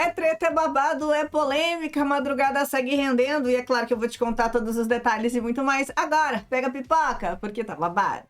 É treta, é babado, é polêmica, a madrugada segue rendendo e é claro que eu vou te contar todos os detalhes e muito mais agora. Pega a pipoca, porque tá babado.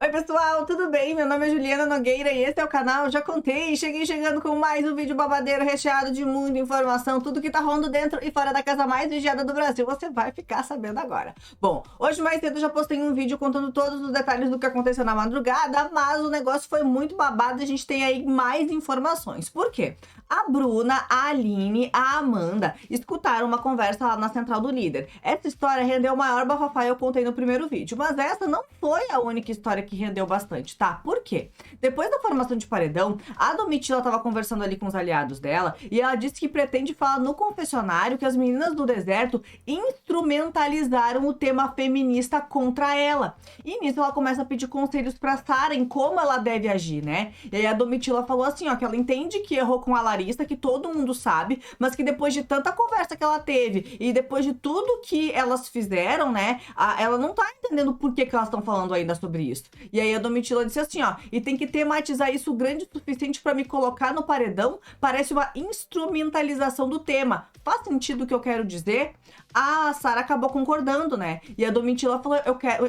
Oi pessoal, tudo bem? Meu nome é Juliana Nogueira e esse é o canal Já Contei. Cheguei chegando com mais um vídeo babadeiro recheado de muita informação, tudo que tá rolando dentro e fora da casa mais vigiada do Brasil, você vai ficar sabendo agora. Bom, hoje mais cedo eu já postei um vídeo contando todos os detalhes do que aconteceu na madrugada, mas o negócio foi muito babado e a gente tem aí mais informações. Por quê? A Bruna, a Aline, a Amanda escutaram uma conversa lá na Central do Líder. Essa história rendeu o maior bafafá, eu contei no primeiro vídeo, mas essa não foi a única história que rendeu bastante, tá? Por quê? Depois da formação de paredão, a Domitila tava conversando ali com os aliados dela e ela disse que pretende falar no confessionário que as meninas do deserto instrumentalizaram o tema feminista contra ela. E nisso ela começa a pedir conselhos pra Sara em como ela deve agir, né? E aí a Domitila falou assim, ó, que ela entende que errou com a Larissa, que todo mundo sabe, mas que depois de tanta conversa que ela teve e depois de tudo que elas fizeram, né, ela não tá entendendo por que elas estão falando ainda sobre isso. E aí a Domitila disse assim, ó, e tem que tematizar isso grande o suficiente pra me colocar no paredão? Parece uma instrumentalização do tema. Faz sentido o que eu quero dizer? A Sara acabou concordando, né? E a Domitila falou,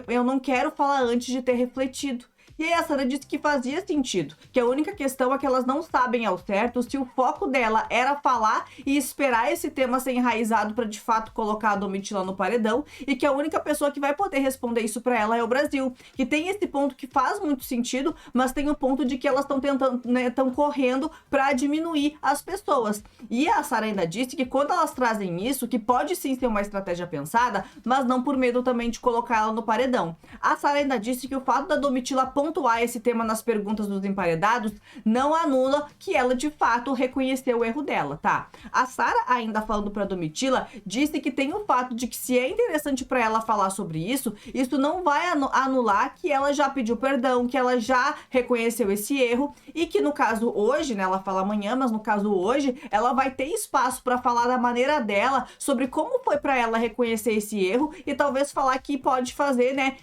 eu não quero falar antes de ter refletido. E aí a Sara disse que fazia sentido, que a única questão é que elas não sabem ao certo se o foco dela era falar e esperar esse tema ser enraizado para de fato colocar a Domitila no paredão, e que a única pessoa que vai poder responder isso para ela é o Brasil, que tem esse ponto que faz muito sentido, mas tem o ponto de que elas estão tentando, né, estão correndo para diminuir as pessoas. E a Sara ainda disse que quando elas trazem isso, que pode sim ser uma estratégia pensada, mas não por medo também de colocar ela no paredão. A Sara ainda disse que o fato da Domitila pontuar esse tema nas perguntas dos emparedados não anula que ela de fato reconheceu o erro dela, tá? A Sara, ainda falando pra Domitila, disse que tem o fato de que se é interessante pra ela falar sobre isso, isso não vai anular que ela já pediu perdão, que ela já reconheceu esse erro e que no caso hoje, né, ela fala amanhã, mas no caso hoje, ela vai ter espaço pra falar da maneira dela sobre como foi pra ela reconhecer esse erro e talvez falar que pode fazer, né,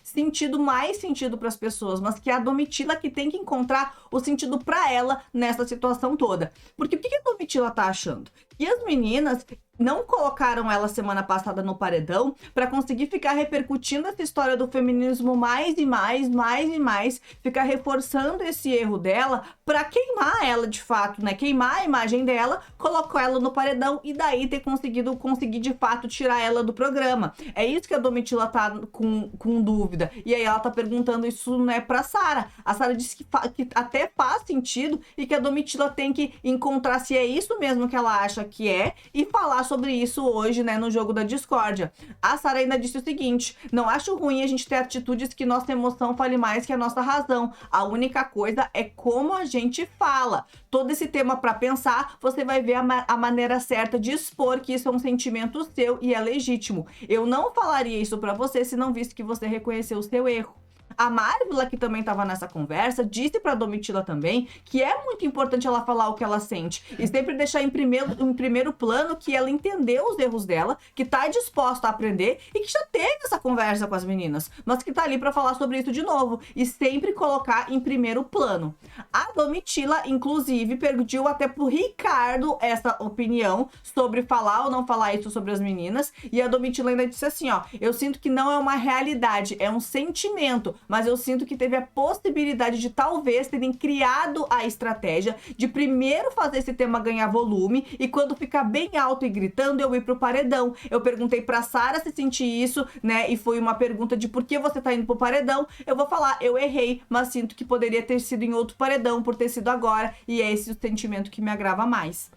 mais sentido pras pessoas, mas que a Domitila que tem que encontrar o sentido pra ela nessa situação toda. Porque o que a Domitila tá achando? E as meninas não colocaram ela semana passada no paredão para conseguir ficar repercutindo essa história do feminismo mais e mais, ficar reforçando esse erro dela para queimar ela de fato, né? Queimar a imagem dela, colocou ela no paredão e daí ter conseguir de fato tirar ela do programa. É isso que a Domitila tá com dúvida. E aí ela tá perguntando isso, né, pra Sara. A Sara disse que até faz sentido e que a Domitila tem que encontrar se é isso mesmo que ela acha que é e falar sobre isso hoje, né, no jogo da discórdia. A Sara ainda disse o seguinte, não acho ruim a gente ter atitudes que nossa emoção fale mais que a nossa razão. A única coisa é como a gente fala. Todo esse tema para pensar, você vai ver a maneira certa de expor que isso é um sentimento seu e é legítimo. Eu não falaria isso para você se não visse que você reconheceu o seu erro. A Marvila, que também estava nessa conversa, disse pra Domitila também que é muito importante ela falar o que ela sente e sempre deixar em primeiro plano que ela entendeu os erros dela, que tá disposta a aprender e que já teve essa conversa com as meninas, mas que tá ali pra falar sobre isso de novo e sempre colocar em primeiro plano. A Domitila, inclusive, pediu até pro Ricardo essa opinião sobre falar ou não falar isso sobre as meninas e a Domitila ainda disse assim, ó, eu sinto que não é uma realidade, é um sentimento, mas eu sinto que teve a possibilidade de talvez terem criado a estratégia de primeiro fazer esse tema ganhar volume e quando ficar bem alto e gritando eu ir pro paredão. Eu perguntei pra Sara se sentir isso, né, e foi uma pergunta de por que você tá indo pro paredão. Eu vou falar, eu errei, mas sinto que poderia ter sido em outro paredão por ter sido agora e é esse o sentimento que me agrava mais.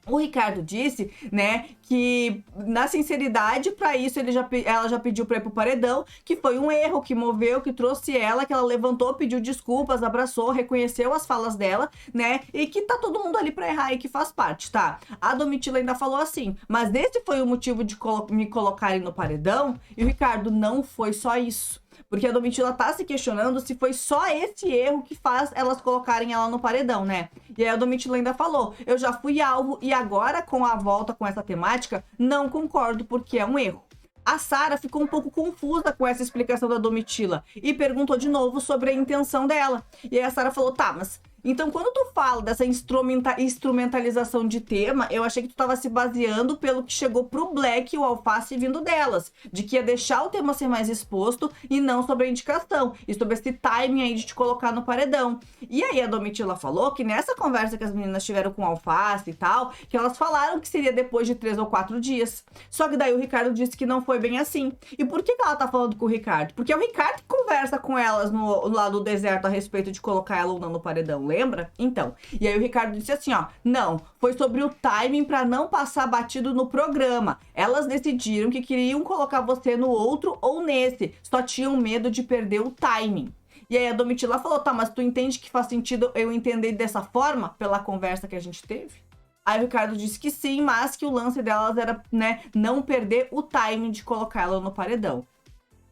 O Ricardo disse, né, que na sinceridade, para isso ela já pediu para ir pro paredão, que foi um erro que moveu, que trouxe ela, que ela levantou, pediu desculpas, abraçou, reconheceu as falas dela, né, e que tá todo mundo ali para errar e que faz parte, tá? A Domitila ainda falou assim, mas esse foi o motivo de me colocarem no paredão? E o Ricardo, não foi só isso. Porque a Domitila tá se questionando se foi só esse erro que faz elas colocarem ela no paredão, né? E aí a Domitila ainda falou, eu já fui alvo e agora com a volta com essa temática, não concordo porque é um erro. A Sara ficou um pouco confusa com essa explicação da Domitila e perguntou de novo sobre a intenção dela. E aí a Sara falou, tá, mas então quando tu fala dessa instrumentalização de tema, eu achei que tu tava se baseando pelo que chegou pro Black e o Alface vindo delas, de que ia deixar o tema ser mais exposto e não sobre a indicação, e sobre esse timing aí de te colocar no paredão. E aí a Domitila falou que nessa conversa que as meninas tiveram com o Alface e tal, que elas falaram que seria depois de 3 ou 4 dias. Só que daí o Ricardo disse que não foi bem assim. E por que ela tá falando com o Ricardo? Porque é o Ricardo que conversa com elas lá do deserto a respeito de colocar ela ou não no paredão, lembra? Então, e aí o Ricardo disse assim, ó, não, foi sobre o timing pra não passar batido no programa. Elas decidiram que queriam colocar você no outro ou nesse, só tinham medo de perder o timing. E aí a Domitila falou, tá, mas tu entende que faz sentido eu entender dessa forma, pela conversa que a gente teve? Aí o Ricardo disse que sim, mas que o lance delas era, né, não perder o timing de colocar ela no paredão.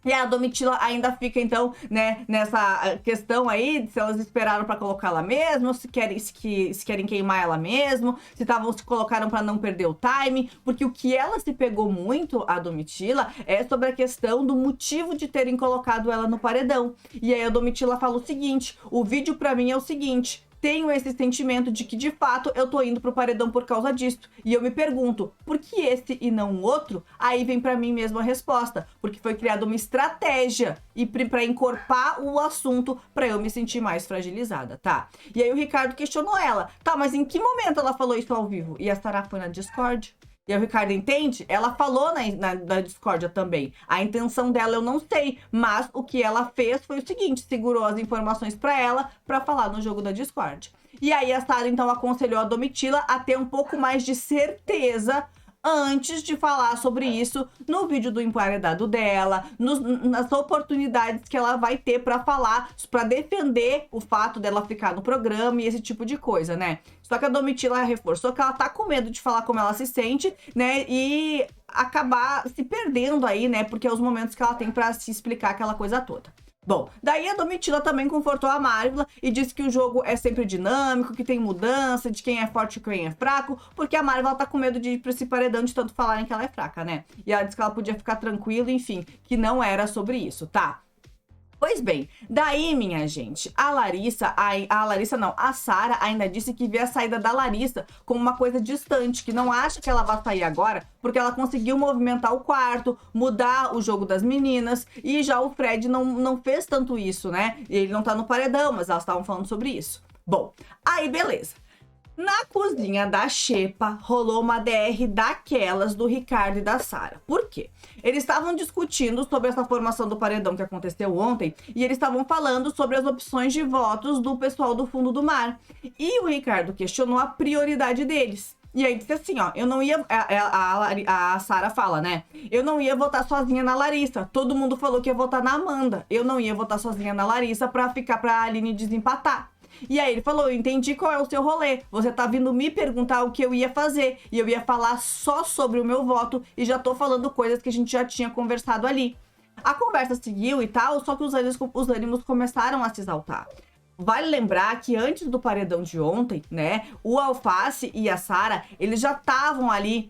E a Domitila ainda fica, então, né, nessa questão aí, se elas esperaram pra colocar ela mesmo, se querem queimar ela mesmo, se colocaram pra não perder o time, porque o que ela se pegou muito, a Domitila, é sobre a questão do motivo de terem colocado ela no paredão. E aí a Domitila fala o seguinte, o vídeo pra mim é o seguinte, tenho esse sentimento de que, de fato, eu tô indo pro paredão por causa disso. E eu me pergunto, por que esse e não o outro? Aí vem pra mim mesmo a resposta. Porque foi criada uma estratégia e pra encorpar o assunto pra eu me sentir mais fragilizada, tá? E aí o Ricardo questionou ela. Tá, mas em que momento ela falou isso ao vivo? E a Sara foi na Discord. E aí o Ricardo entende? Ela falou na discórdia também. A intenção dela eu não sei, mas o que ela fez foi o seguinte, segurou as informações pra ela pra falar no jogo da Discord. E aí a Sara então aconselhou a Domitila a ter um pouco mais de certeza antes de falar sobre isso no vídeo do emparedado dela, nas oportunidades que ela vai ter pra falar, pra defender o fato dela ficar no programa e esse tipo de coisa, né? Só que a Domitila reforçou que ela tá com medo de falar como ela se sente, né? E acabar se perdendo aí, né? Porque é os momentos que ela tem pra se explicar aquela coisa toda. Bom, daí a Domitila também confortou a Marvel e disse que o jogo é sempre dinâmico, que tem mudança, de quem é forte e quem é fraco, porque a Marvel tá com medo de ir pra esse paredão de tanto falarem que ela é fraca, né? E ela disse que ela podia ficar tranquila, enfim, que não era sobre isso, tá? Pois bem, daí, minha gente, a Sara ainda disse que vê a saída da Larissa como uma coisa distante, que não acha que ela vai sair agora, porque ela conseguiu movimentar o quarto, mudar o jogo das meninas, e já o Fred não fez tanto isso, né? Ele não tá no paredão, mas elas estavam falando sobre isso. Bom, aí beleza. Na cozinha da Xepa, rolou uma DR daquelas do Ricardo e da Sara. Por quê? Eles estavam discutindo sobre essa formação do paredão que aconteceu ontem e eles estavam falando sobre as opções de votos do pessoal do fundo do mar. E o Ricardo questionou a prioridade deles. E aí disse assim, ó, eu não ia... A Sara fala, né? Eu não ia votar sozinha na Larissa. Todo mundo falou que ia votar na Amanda. Eu não ia votar sozinha na Larissa pra ficar pra Aline desempatar. E aí ele falou, eu entendi qual é o seu rolê. Você tá vindo me perguntar o que eu ia fazer. E eu ia falar só sobre o meu voto. E já tô falando coisas que a gente já tinha conversado ali. A conversa seguiu e tal, só que os ânimos começaram a se exaltar. Vale lembrar que antes do paredão de ontem, né, o Alface e a Sara, eles já estavam ali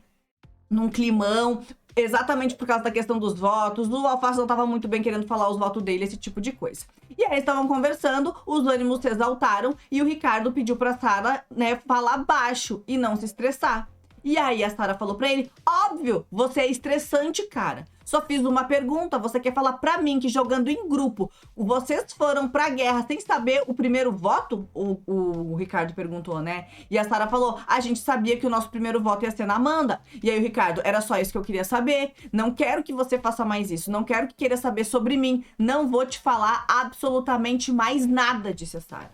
num climão, exatamente por causa da questão dos votos. O Alface não tava muito bem querendo falar os votos dele, esse tipo de coisa. E aí eles estavam conversando, os ânimos se exaltaram e o Ricardo pediu pra Sara, né, falar baixo e não se estressar. E aí a Sara falou pra ele, óbvio, você é estressante, cara. Só fiz uma pergunta, você quer falar pra mim que jogando em grupo, vocês foram pra guerra sem saber o primeiro voto? O Ricardo perguntou, né? E a Sara falou, a gente sabia que o nosso primeiro voto ia ser na Amanda. E aí o Ricardo, era só isso que eu queria saber. Não quero que você faça mais isso, não quero que queira saber sobre mim. Não vou te falar absolutamente mais nada, disse a Sara.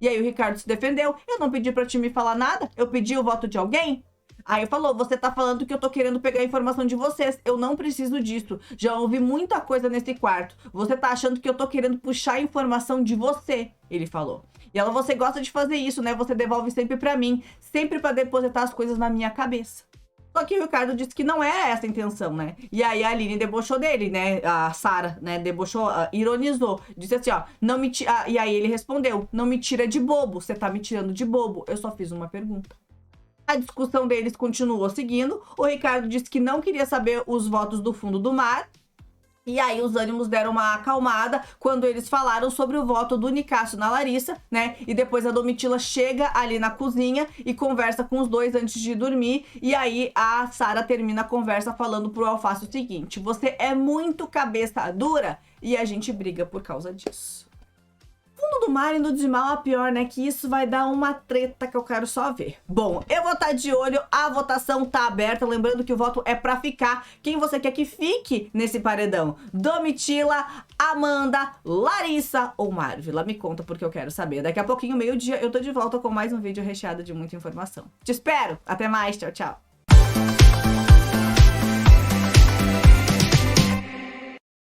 E aí o Ricardo se defendeu, eu não pedi pra te me falar nada, eu pedi o voto de alguém. Aí falou, você tá falando que eu tô querendo pegar a informação de vocês. Eu não preciso disso. Já ouvi muita coisa nesse quarto. Você tá achando que eu tô querendo puxar a informação de você, ele falou. E ela, você gosta de fazer isso, né? Você devolve sempre pra mim. Sempre pra depositar as coisas na minha cabeça. Só que o Ricardo disse que não era essa a intenção, né? E aí a Aline debochou dele, né? A Sara, né? Debochou, ironizou. Disse assim, ó, não me e aí ele respondeu, não me tira de bobo. Você tá me tirando de bobo. Eu só fiz uma pergunta. A discussão deles continuou seguindo. O Ricardo disse que não queria saber os votos do fundo do mar. E aí os ânimos deram uma acalmada quando eles falaram sobre o voto do Nicásio na Larissa, né? E depois a Domitila chega ali na cozinha e conversa com os dois antes de dormir. E aí a Sara termina a conversa falando pro Alface o seguinte: você é muito cabeça dura e a gente briga por causa disso. Fundo do mar indo de mal a pior, né? Que isso vai dar uma treta que eu quero só ver. Bom, eu vou estar de olho, a votação tá aberta. Lembrando que o voto é pra ficar. Quem você quer que fique nesse paredão? Domitila, Amanda, Larissa ou Marvila? Me conta porque eu quero saber. Daqui a pouquinho, meio-dia, eu tô de volta com mais um vídeo recheado de muita informação. Te espero! Até mais, tchau, tchau!